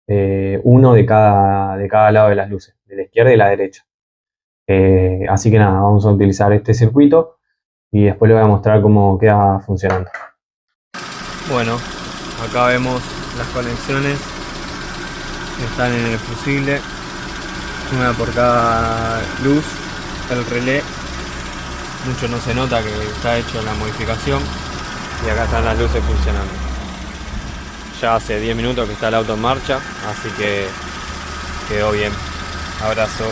uno de cada lado de las luces, de la izquierda y la derecha. Así que nada, vamos a utilizar este circuito y después les voy a mostrar cómo queda funcionando. Bueno, acá vemos las conexiones que están en el fusible, una por cada luz, el relé. Mucho no se nota que está hecho la modificación y acá están las luces funcionando. Ya hace 10 minutos que está el auto en marcha, así que quedó bien. Abrazo.